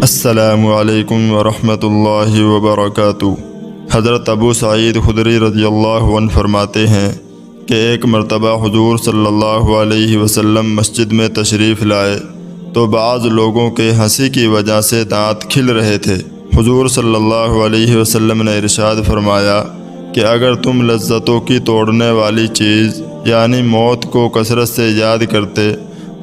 السلام علیکم ورحمۃ اللہ وبرکاتہ۔ حضرت ابو سعید خدری رضی اللہ عنہ فرماتے ہیں کہ ایک مرتبہ حضور صلی اللہ علیہ وسلم مسجد میں تشریف لائے تو بعض لوگوں کے ہنسی کی وجہ سے دانت کھل رہے تھے۔ حضور صلی اللہ علیہ وسلم نے ارشاد فرمایا کہ اگر تم لذتوں کی توڑنے والی چیز یعنی موت کو کثرت سے یاد کرتے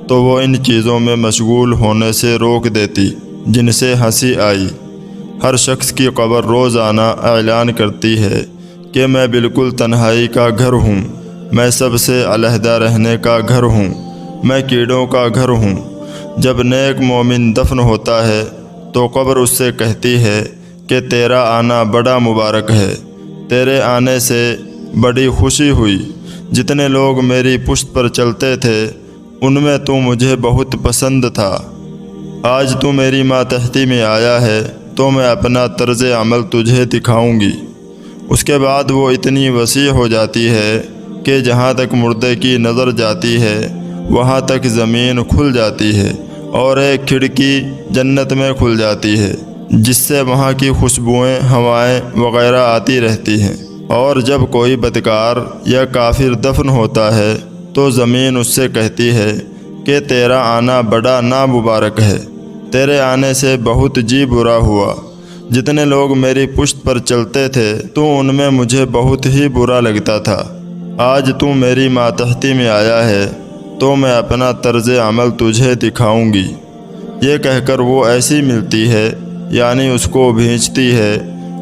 تو وہ ان چیزوں میں مشغول ہونے سے روک دیتی جن سے ہنسی آئی۔ ہر شخص کی قبر روزانہ اعلان کرتی ہے کہ میں بالکل تنہائی کا گھر ہوں، میں سب سے علیحدہ رہنے کا گھر ہوں، میں کیڑوں کا گھر ہوں۔ جب نیک مومن دفن ہوتا ہے تو قبر اس سے کہتی ہے کہ تیرا آنا بڑا مبارک ہے، تیرے آنے سے بڑی خوشی ہوئی۔ جتنے لوگ میری پشت پر چلتے تھے ان میں تو مجھے بہت پسند تھا، آج تو میری ماتحتی میں آیا ہے تو میں اپنا طرز عمل تجھے دکھاؤں گی۔ اس کے بعد وہ اتنی وسیع ہو جاتی ہے کہ جہاں تک مردے کی نظر جاتی ہے وہاں تک زمین کھل جاتی ہے اور ایک کھڑکی جنت میں کھل جاتی ہے جس سے وہاں کی خوشبوئیں، ہوائیں وغیرہ آتی رہتی ہیں۔ اور جب کوئی بدکار یا کافر دفن ہوتا ہے تو زمین اس سے کہتی ہے کہ تیرا آنا بڑا نامبارک ہے، تیرے آنے سے بہت جی برا ہوا۔ جتنے لوگ میری پشت پر چلتے تھے تو ان میں مجھے بہت ہی برا لگتا تھا، آج تو میری ماتحتی میں آیا ہے تو میں اپنا طرز عمل تجھے دکھاؤں گی۔ یہ کہہ کر وہ ایسی ملتی ہے یعنی اس کو بھینچتی ہے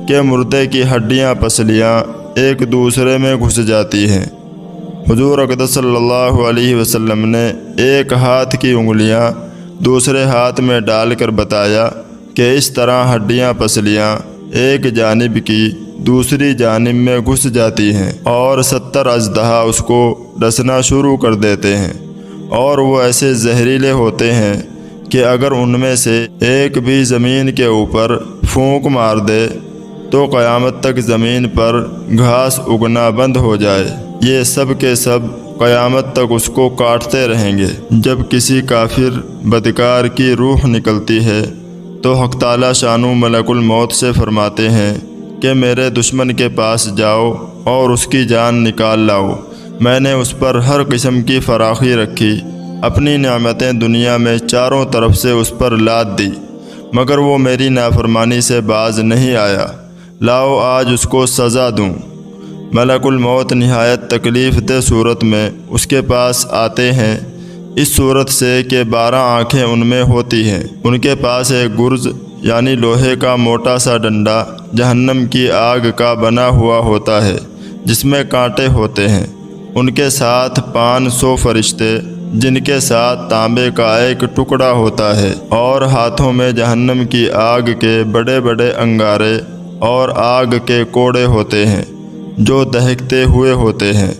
کہ مردے کی ہڈیاں پسلیاں ایک دوسرے میں گھس جاتی ہیں۔ حضور اقدس صلی اللہ علیہ وسلم نے ایک ہاتھ کی انگلیاں دوسرے ہاتھ میں ڈال کر بتایا کہ اس طرح ہڈیاں پسلیاں ایک جانب کی دوسری جانب میں گھس جاتی ہیں اور 70 اژدہا اس کو ڈسنا شروع کر دیتے ہیں، اور وہ ایسے زہریلے ہوتے ہیں کہ اگر ان میں سے ایک بھی زمین کے اوپر پھونک مار دے تو قیامت تک زمین پر گھاس اگنا بند ہو جائے۔ یہ سب کے سب قیامت تک اس کو کاٹتے رہیں گے۔ جب کسی کافر بدکار کی روح نکلتی ہے تو حق تعالی شانو ملک الموت سے فرماتے ہیں کہ میرے دشمن کے پاس جاؤ اور اس کی جان نکال لاؤ، میں نے اس پر ہر قسم کی فراخی رکھی، اپنی نعمتیں دنیا میں چاروں طرف سے اس پر لاد دی، مگر وہ میری نافرمانی سے باز نہیں آیا، لاؤ آج اس کو سزا دوں۔ ملک الموت نہایت تکلیف دہ صورت میں اس کے پاس آتے ہیں، اس صورت سے کہ 12 آنکھیں ان میں ہوتی ہیں۔ ان کے پاس ایک گرز یعنی لوہے کا موٹا سا ڈنڈا جہنم کی آگ کا بنا ہوا ہوتا ہے جس میں کانٹے ہوتے ہیں۔ ان کے ساتھ 500 فرشتے جن کے ساتھ تانبے کا ایک ٹکڑا ہوتا ہے، اور ہاتھوں میں جہنم کی آگ کے بڑے بڑے انگارے اور آگ کے کوڑے ہوتے ہیں جو دہکتے ہوئے ہوتے ہیں۔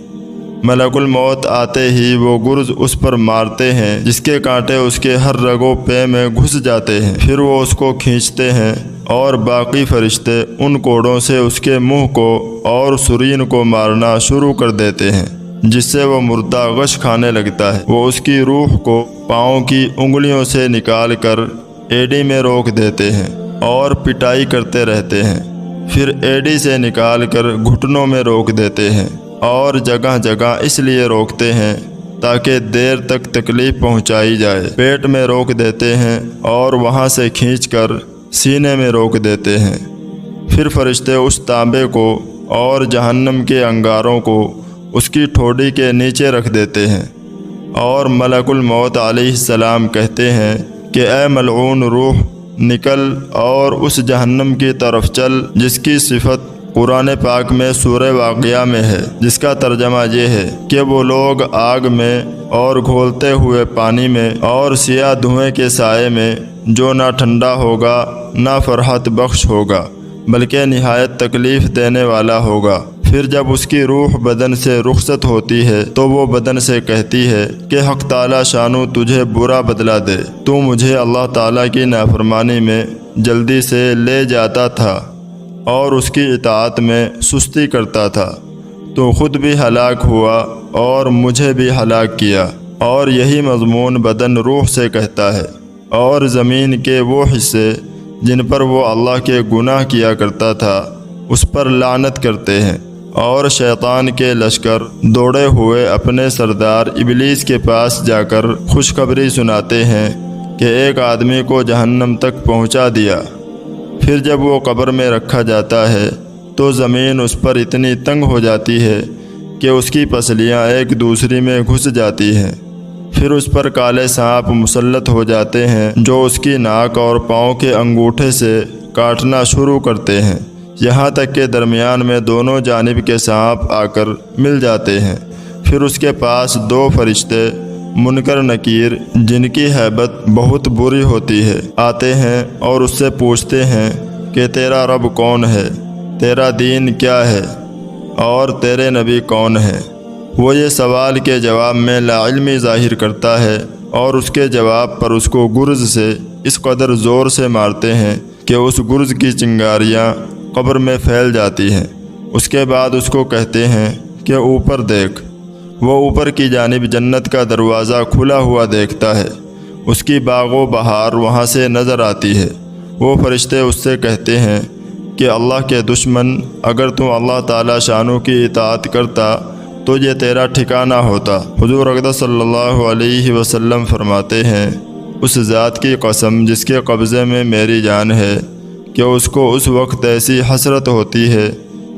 ملک الموت آتے ہی وہ گرز اس پر مارتے ہیں جس کے کانٹے اس کے ہر رگ و پے میں گھس جاتے ہیں، پھر وہ اس کو کھینچتے ہیں اور باقی فرشتے ان کوڑوں سے اس کے منہ کو اور سرین کو مارنا شروع کر دیتے ہیں جس سے وہ مردہ غش کھانے لگتا ہے۔ وہ اس کی روح کو پاؤں کی انگلیوں سے نکال کر ایڑی میں روک دیتے ہیں اور پٹائی کرتے رہتے ہیں، پھر ایڑی سے نکال کر گھٹنوں میں روک دیتے ہیں، اور جگہ جگہ اس لیے روکتے ہیں تاکہ دیر تک تکلیف پہنچائی جائے۔ پیٹ میں روک دیتے ہیں اور وہاں سے کھینچ کر سینے میں روک دیتے ہیں، پھر فرشتے اس تانبے کو اور جہنم کے انگاروں کو اس کی ٹھوڑی کے نیچے رکھ دیتے ہیں، اور ملک الموت علیہ السلام کہتے ہیں کہ اے ملعون روح، نکل اور اس جہنم کی طرف چل جس کی صفت قرآن پاک میں سورہ واقعہ میں ہے، جس کا ترجمہ یہ ہے کہ وہ لوگ آگ میں اور گھولتے ہوئے پانی میں اور سیاہ دھوئیں کے سائے میں جو نہ ٹھنڈا ہوگا نہ فرحت بخش ہوگا بلکہ نہایت تکلیف دینے والا ہوگا۔ پھر جب اس کی روح بدن سے رخصت ہوتی ہے تو وہ بدن سے کہتی ہے کہ حق تعالی شانو تجھے برا بدلہ دے، تو مجھے اللہ تعالیٰ کی نافرمانی میں جلدی سے لے جاتا تھا اور اس کی اطاعت میں سستی کرتا تھا، تو خود بھی ہلاک ہوا اور مجھے بھی ہلاک کیا۔ اور یہی مضمون بدن روح سے کہتا ہے، اور زمین کے وہ حصے جن پر وہ اللہ کے گناہ کیا کرتا تھا اس پر لعنت کرتے ہیں، اور شیطان کے لشکر دوڑے ہوئے اپنے سردار ابلیس کے پاس جا کر خوشخبری سناتے ہیں کہ ایک آدمی کو جہنم تک پہنچا دیا۔ پھر جب وہ قبر میں رکھا جاتا ہے تو زمین اس پر اتنی تنگ ہو جاتی ہے کہ اس کی پسلیاں ایک دوسری میں گھس جاتی ہیں۔ پھر اس پر کالے سانپ مسلط ہو جاتے ہیں جو اس کی ناک اور پاؤں کے انگوٹھے سے کاٹنا شروع کرتے ہیں، یہاں تک کہ درمیان میں دونوں جانب کے سانپ آ کر مل جاتے ہیں۔ پھر اس کے پاس دو فرشتے منکر نکیر، جن کی ہیبت بہت بری ہوتی ہے، آتے ہیں اور اس سے پوچھتے ہیں کہ تیرا رب کون ہے، تیرا دین کیا ہے اور تیرے نبی کون ہے؟ وہ یہ سوال کے جواب میں لا علمی ظاہر کرتا ہے اور اس کے جواب پر اس کو گرز سے اس قدر زور سے مارتے ہیں کہ اس گرز کی چنگاریاں قبر میں پھیل جاتی ہیں۔ اس کے بعد اس کو کہتے ہیں کہ اوپر دیکھ۔ وہ اوپر کی جانب جنت کا دروازہ کھلا ہوا دیکھتا ہے، اس کی باغ و بہار وہاں سے نظر آتی ہے۔ وہ فرشتے اس سے کہتے ہیں کہ اللہ کے دشمن، اگر تم اللہ تعالی شانو کی اطاعت کرتا تو یہ تیرا ٹھکانہ ہوتا۔ حضور اقدس صلی اللہ علیہ وسلم فرماتے ہیں، اس ذات کی قسم جس کے قبضے میں میری جان ہے کہ اس کو اس وقت ایسی حسرت ہوتی ہے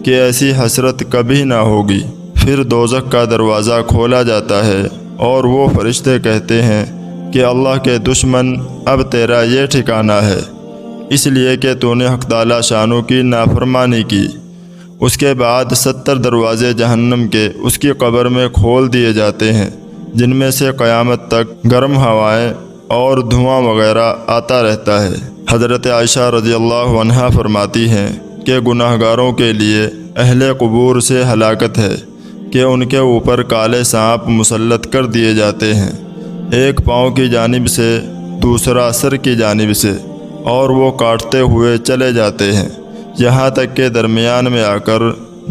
کہ ایسی حسرت کبھی نہ ہوگی۔ پھر دوزخ کا دروازہ کھولا جاتا ہے اور وہ فرشتے کہتے ہیں کہ اللہ کے دشمن، اب تیرا یہ ٹھکانہ ہے، اس لیے کہ تو نے حق تعالی شانو کی نافرمانی کی۔ اس کے بعد 70 دروازے جہنم کے اس کی قبر میں کھول دیے جاتے ہیں، جن میں سے قیامت تک گرم ہوائیں اور دھواں وغیرہ آتا رہتا ہے۔ حضرت عائشہ رضی اللہ عنہا فرماتی ہیں کہ گناہگاروں کے لیے اہل قبور سے ہلاکت ہے کہ ان کے اوپر کالے سانپ مسلط کر دیے جاتے ہیں، ایک پاؤں کی جانب سے دوسرا سر کی جانب سے، اور وہ کاٹتے ہوئے چلے جاتے ہیں یہاں تک کہ درمیان میں آ کر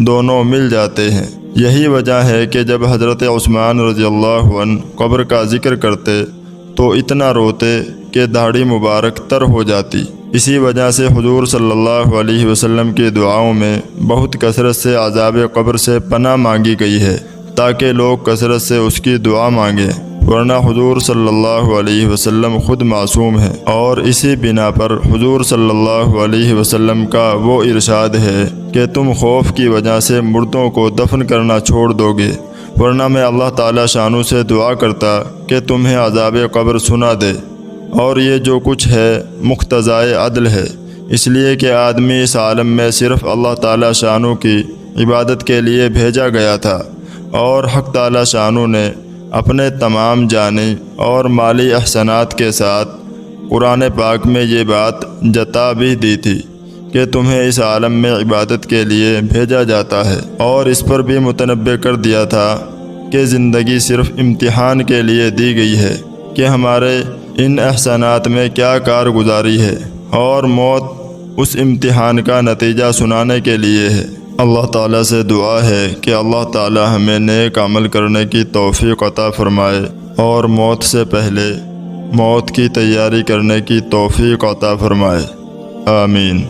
دونوں مل جاتے ہیں۔ یہی وجہ ہے کہ جب حضرت عثمان رضی اللہ عنہ قبر کا ذکر کرتے تو اتنا روتے کہ داڑھی مبارک تر ہو جاتی۔ اسی وجہ سے حضور صلی اللہ علیہ وسلم کی دعاؤں میں بہت کثرت سے عذاب قبر سے پناہ مانگی گئی ہے تاکہ لوگ کثرت سے اس کی دعا مانگیں، ورنہ حضور صلی اللہ علیہ وسلم خود معصوم ہیں، اور اسی بنا پر حضور صلی اللہ علیہ وسلم کا وہ ارشاد ہے کہ تم خوف کی وجہ سے مردوں کو دفن کرنا چھوڑ دو گے، ورنہ میں اللہ تعالی شانو سے دعا کرتا کہ تمہیں عذاب قبر سنا دے، اور یہ جو کچھ ہے مقتضائے عدل ہے، اس لیے کہ آدمی اس عالم میں صرف اللہ تعالی شانو کی عبادت کے لیے بھیجا گیا تھا، اور حق تعالی شانو نے اپنے تمام جانی اور مالی احسانات کے ساتھ قرآن پاک میں یہ بات جتا بھی دی تھی کہ تمہیں اس عالم میں عبادت کے لیے بھیجا جاتا ہے، اور اس پر بھی متنبع کر دیا تھا کہ زندگی صرف امتحان کے لیے دی گئی ہے کہ ہمارے ان احسانات میں کیا کارگزاری ہے، اور موت اس امتحان کا نتیجہ سنانے کے لیے ہے۔ اللہ تعالیٰ سے دعا ہے کہ اللہ تعالیٰ ہمیں نیک عمل کرنے کی توفیق عطا فرمائے اور موت سے پہلے موت کی تیاری کرنے کی توفیق عطا فرمائے، آمین۔